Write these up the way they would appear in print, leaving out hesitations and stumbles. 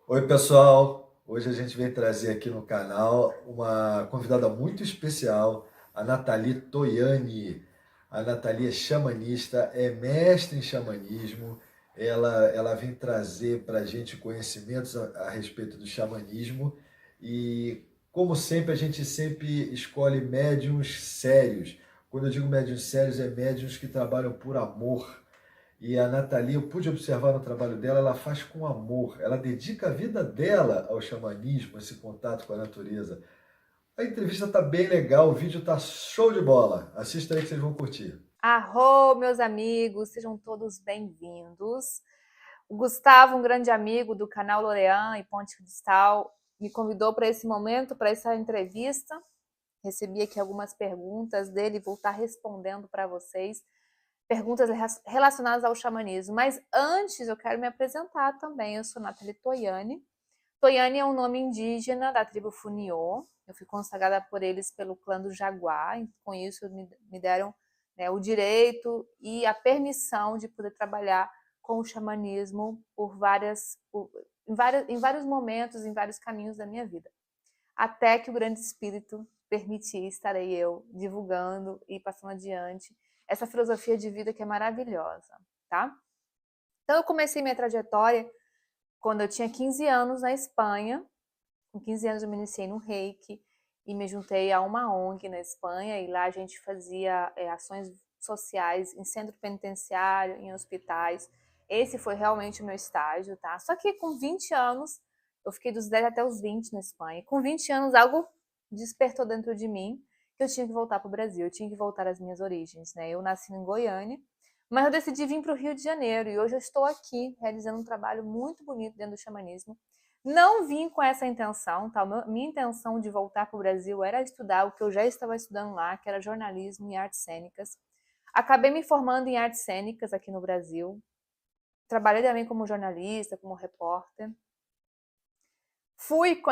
Oi, pessoal! Hoje a gente vem trazer aqui no canal uma convidada muito especial, a Nathalie Toiani. A Nathalie é xamanista, é mestre em xamanismo. Ela vem trazer para a gente conhecimentos a respeito do xamanismo e, como sempre, a gente sempre escolhe médiuns sérios. Quando eu digo médiuns sérios, é médiuns que trabalham por amor. E a Nathalie, eu pude observar no trabalho dela, ela faz com amor, ela dedica a vida dela ao xamanismo, esse contato com a natureza. A entrevista está bem legal, o vídeo está show de bola. Assista aí que vocês vão curtir. Arro, meus amigos, sejam todos bem-vindos. O Gustavo, um grande amigo do canal Lorean e Ponte Cristal, me convidou para esse momento, para essa entrevista. Recebi aqui algumas perguntas dele, vou estar respondendo para vocês, perguntas relacionadas ao xamanismo. Mas antes, eu quero me apresentar também. Eu sou Nathalie Toiani. Toiani é um nome indígena da tribo Funiô. Eu fui consagrada por eles pelo clã do Jaguar. Com isso, me deram, né, o direito e a permissão de poder trabalhar com o xamanismo em vários momentos, em vários caminhos da minha vida. Até que o Grande Espírito permitir, estarei eu divulgando e passando adiante essa filosofia de vida que é maravilhosa, tá? Então, eu comecei minha trajetória quando eu tinha 15 anos na Espanha. Com 15 anos eu me iniciei no Reiki e me juntei a uma ONG na Espanha, e lá a gente fazia ações sociais em centro penitenciário, em hospitais. Esse foi realmente o meu estágio, tá? Só que com 20 anos, eu fiquei dos 10 até os 20 na Espanha. E com 20 anos algo despertou dentro de mim que eu tinha que voltar para o Brasil, eu tinha que voltar às minhas origens, né? Eu nasci em Goiânia, mas eu decidi vir para o Rio de Janeiro e hoje eu estou aqui realizando um trabalho muito bonito dentro do xamanismo. Não vim com essa intenção, tá? Minha intenção de voltar para o Brasil era estudar o que eu já estava estudando lá, que era jornalismo e artes cênicas. Acabei me formando em artes cênicas aqui no Brasil. Trabalhei também como jornalista, como repórter.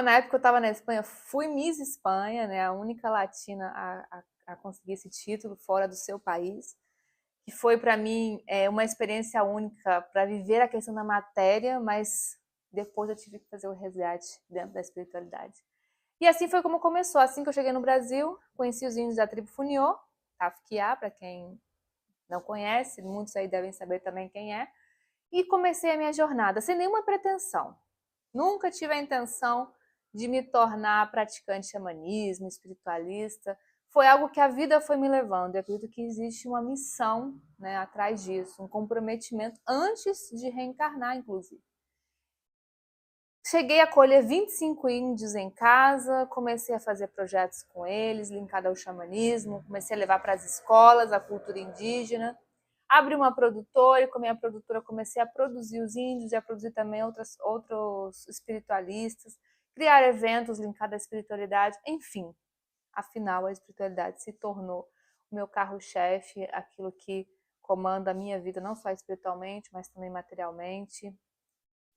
Na época eu estava na Espanha, fui Miss Espanha, né? A única latina a conseguir esse título fora do seu país. Que foi para mim uma experiência única para viver a questão da matéria, mas depois eu tive que fazer o resgate dentro da espiritualidade. E assim foi como começou. Assim que eu cheguei no Brasil, conheci os índios da tribo Funiô, Tafkiá, para quem não conhece, muitos aí devem saber também quem é, e comecei a minha jornada sem nenhuma pretensão. Nunca tive a intenção de me tornar praticante de xamanismo, espiritualista. Foi algo que a vida foi me levando. Eu acredito que existe uma missão, né, atrás disso, um comprometimento antes de reencarnar, inclusive. Cheguei a colher 25 índios em casa, comecei a fazer projetos com eles, linkado ao xamanismo, comecei a levar para as escolas a cultura indígena. Abri uma produtora e com a minha produtora comecei a produzir os índios e a produzir também outros espiritualistas, criar eventos linkados à espiritualidade, enfim. Afinal, a espiritualidade se tornou o meu carro-chefe, aquilo que comanda a minha vida, não só espiritualmente, mas também materialmente,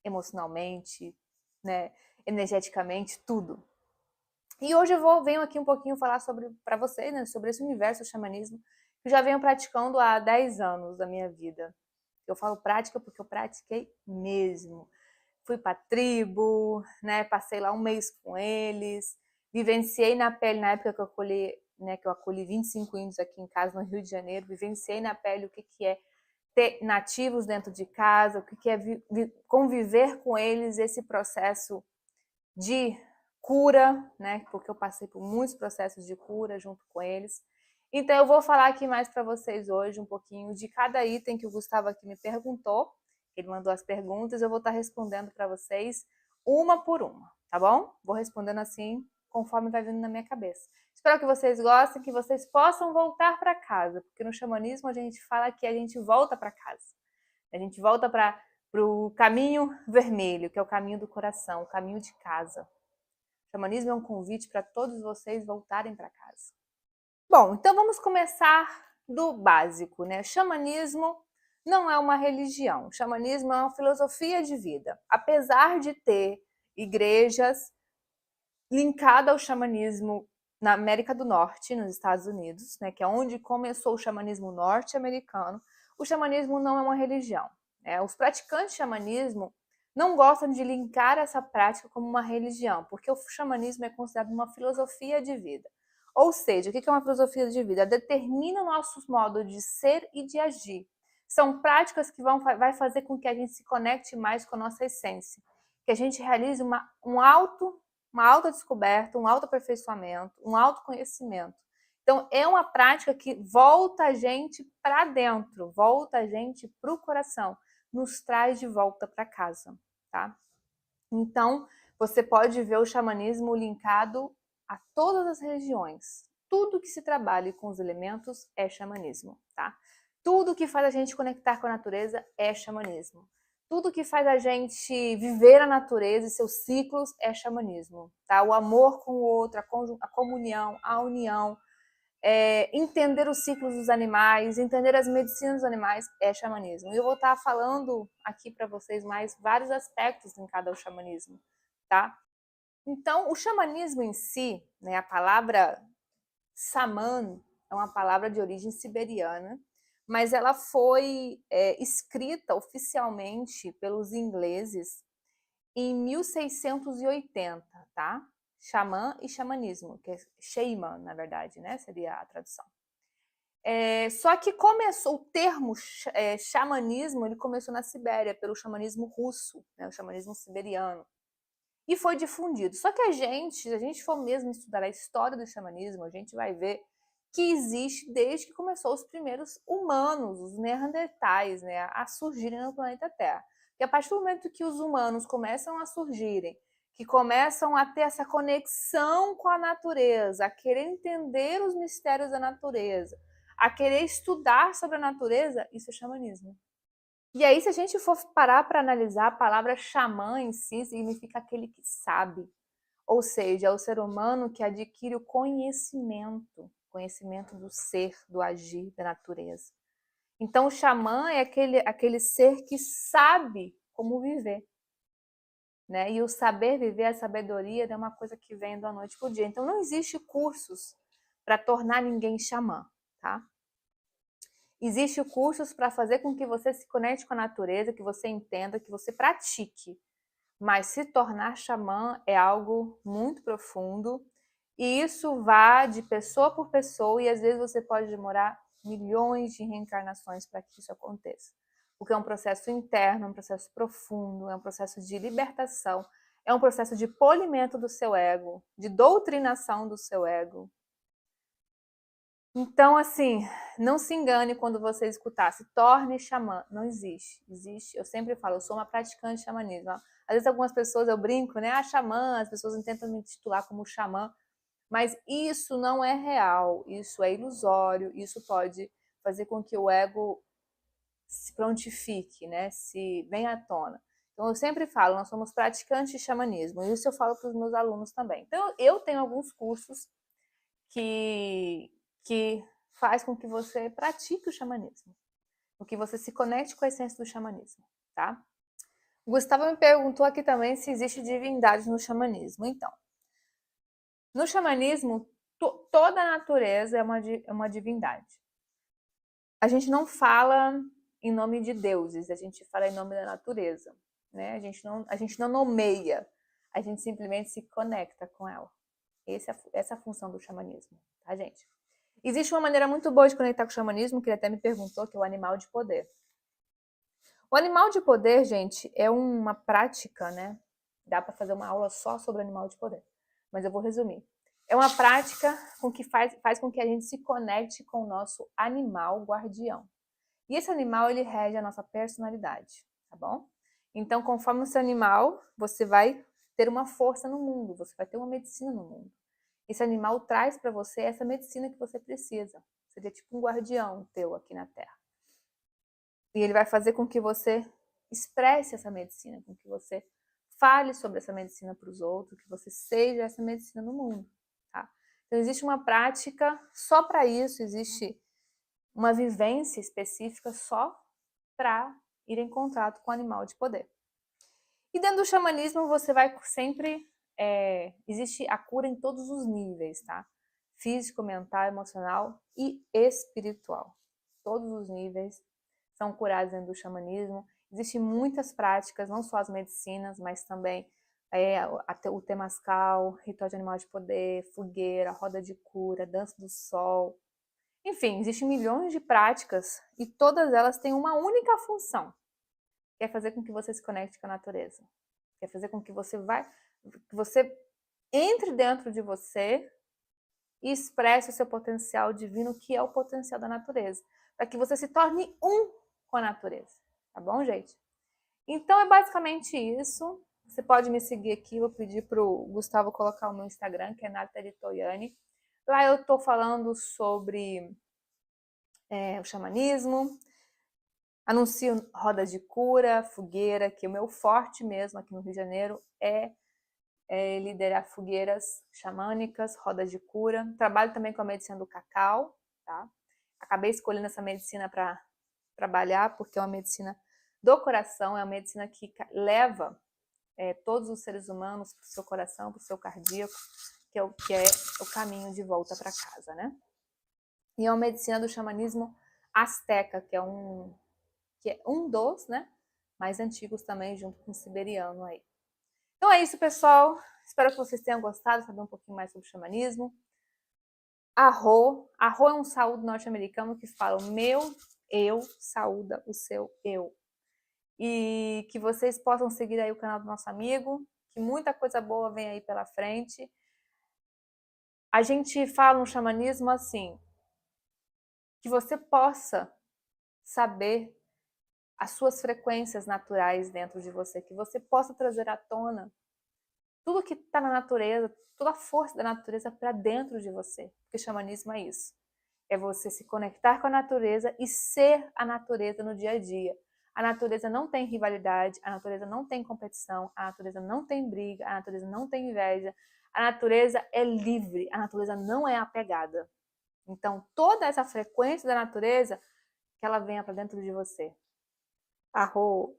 emocionalmente, né, energeticamente, tudo. E hoje venho aqui um pouquinho falar para vocês, né, sobre esse universo do xamanismo, que eu já venho praticando há 10 anos da minha vida. Eu falo prática porque eu pratiquei mesmo. Fui para tribo, né, passei lá um mês com eles, vivenciei na pele, na época que eu acolhi, né, que eu acolhi 25 índios aqui em casa no Rio de Janeiro, vivenciei na pele o que é ter nativos dentro de casa, o que é conviver com eles, esse processo de cura, né? Porque eu passei por muitos processos de cura junto com eles. Então eu vou falar aqui mais para vocês hoje um pouquinho de cada item que o Gustavo aqui me perguntou. Ele mandou as perguntas, eu vou estar respondendo para vocês uma por uma, tá bom? Vou respondendo assim conforme vai vindo na minha cabeça. Espero que vocês gostem, que vocês possam voltar para casa, porque no xamanismo a gente fala que a gente volta para casa. A gente volta para o caminho vermelho, que é o caminho do coração, o caminho de casa. O xamanismo é um convite para todos vocês voltarem para casa. Bom, então vamos começar do básico, né? Xamanismo não é uma religião. O xamanismo é uma filosofia de vida. Apesar de ter igrejas linkadas ao xamanismo na América do Norte, nos Estados Unidos, né, que é onde começou o xamanismo norte-americano, o xamanismo não é uma religião. Né? Os praticantes de xamanismo não gostam de linkar essa prática como uma religião, porque o xamanismo é considerado uma filosofia de vida. Ou seja, o que é uma filosofia de vida? Determina o nosso modo de ser e de agir. São práticas que vai fazer com que a gente se conecte mais com a nossa essência, que a gente realize uma autodescoberta, um autoaperfeiçoamento, um autoconhecimento. Então, é uma prática que volta a gente para dentro, volta a gente para o coração, nos traz de volta para casa, tá? Então, você pode ver o xamanismo linkado a todas as religiões. Tudo que se trabalhe com os elementos é xamanismo, tá? Tudo que faz a gente conectar com a natureza é xamanismo. Tudo que faz a gente viver a natureza e seus ciclos é xamanismo, tá? O amor com o outro, a comunhão, a união, entender os ciclos dos animais, entender as medicinas dos animais é xamanismo. E eu vou estar falando aqui para vocês mais vários aspectos ligados ao xamanismo, tá? Então, o xamanismo em si, né, a palavra xamã é uma palavra de origem siberiana, mas ela foi escrita oficialmente pelos ingleses em 1680, tá? Xamã e xamanismo, que é shaman, na verdade, né? Seria a tradução. Só que começou o termo xamanismo, ele começou na Sibéria, pelo xamanismo russo, né? O xamanismo siberiano. E foi difundido. Só que se a gente for mesmo estudar a história do xamanismo, a gente vai ver que existe desde que começou os primeiros humanos, os neandertais, né, a surgirem no planeta Terra. Porque a partir do momento que os humanos começam a surgirem, que começam a ter essa conexão com a natureza, a querer entender os mistérios da natureza, a querer estudar sobre a natureza, isso é xamanismo. E aí, se a gente for parar para analisar, a palavra xamã em si significa aquele que sabe. Ou seja, é o ser humano que adquire o conhecimento do ser, do agir, da natureza. Então, o xamã é aquele ser que sabe como viver. Né? E o saber viver, a sabedoria, é uma coisa que vem da noite para o dia. Então, não existe cursos para tornar ninguém xamã, tá? Existem cursos para fazer com que você se conecte com a natureza, que você entenda, que você pratique. Mas se tornar xamã é algo muito profundo e isso vai de pessoa por pessoa e às vezes você pode demorar milhões de reencarnações para que isso aconteça. Porque é um processo interno, é um processo profundo, é um processo de libertação, é um processo de polimento do seu ego, de doutrinação do seu ego. Então, assim, não se engane quando você escutar, se torne xamã. Não existe. Existe, eu sempre falo, eu sou uma praticante de xamanismo. Às vezes algumas pessoas, eu brinco, né? Ah, xamã, as pessoas tentam me titular como xamã. Mas isso não é real, isso é ilusório, isso pode fazer com que o ego se prontifique, né? Se venha à tona. Então, eu sempre falo, nós somos praticantes de xamanismo. E isso eu falo para os meus alunos também. Então, eu tenho alguns cursos que faz com que você pratique o xamanismo, com que você se conecte com a essência do xamanismo, tá? O Gustavo me perguntou aqui também se existe divindade no xamanismo. Então, no xamanismo, toda a natureza é uma divindade. A gente não fala em nome de deuses, a gente fala em nome da natureza, né? A gente não nomeia, a gente simplesmente se conecta com ela. Essa é a função do xamanismo, tá, gente? Existe uma maneira muito boa de conectar com o xamanismo, que ele até me perguntou, que é o animal de poder. O animal de poder, gente, é uma prática, né? Dá para fazer uma aula só sobre o animal de poder, mas eu vou resumir. É uma prática que faz com que a gente se conecte com o nosso animal guardião. E esse animal, ele rege a nossa personalidade, tá bom? Então, conforme o seu animal, você vai ter uma força no mundo, você vai ter uma medicina no mundo. Esse animal traz para você essa medicina que você precisa. Seria tipo um guardião teu aqui na Terra. E ele vai fazer com que você expresse essa medicina, com que você fale sobre essa medicina para os outros, que você seja essa medicina no mundo. Tá? Então, existe uma prática só para isso, existe uma vivência específica só para ir em contato com o animal de poder. E dentro do xamanismo, você vai sempre... existe a cura em todos os níveis, tá? Físico, mental, emocional e espiritual. Todos os níveis são curados dentro do xamanismo. Existem muitas práticas, não só as medicinas, mas também o temazcal, ritual de animal de poder, fogueira, roda de cura, dança do sol. Enfim, existem milhões de práticas e todas elas têm uma única função, que é fazer com que você se conecte com a natureza. Que é fazer com que você entre dentro de você e expresse o seu potencial divino, que é o potencial da natureza, para que você se torne um com a natureza. Tá bom, gente? Então é basicamente isso. Você pode me seguir aqui, vou pedir para o Gustavo colocar o meu Instagram, que é Nathalie Toiani. Lá eu estou falando sobre o xamanismo, anuncio rodas de cura, fogueira, que o meu forte mesmo aqui no Rio de Janeiro é liderar fogueiras xamânicas, rodas de cura. Trabalho também com a medicina do cacau, tá? Acabei escolhendo essa medicina para trabalhar, porque é uma medicina do coração, é uma medicina que leva todos os seres humanos para o seu coração, para o seu cardíaco, que é o caminho de volta para casa, né? E é uma medicina do xamanismo asteca, que é um dos, né, mais antigos também, junto com o siberiano aí. Então é isso, pessoal. Espero que vocês tenham gostado, saber um pouquinho mais sobre o xamanismo. Arro é um saúde norte-americano que fala o meu eu saúda o seu eu. E que vocês possam seguir aí o canal do nosso amigo, que muita coisa boa vem aí pela frente. A gente fala no xamanismo assim, que você possa saber as suas frequências naturais dentro de você, que você possa trazer à tona tudo que está na natureza, toda a força da natureza para dentro de você. Porque o xamanismo é isso. É você se conectar com a natureza e ser a natureza no dia a dia. A natureza não tem rivalidade, a natureza não tem competição, a natureza não tem briga, a natureza não tem inveja. A natureza é livre, a natureza não é apegada. Então, toda essa frequência da natureza, que ela venha para dentro de você. Arro!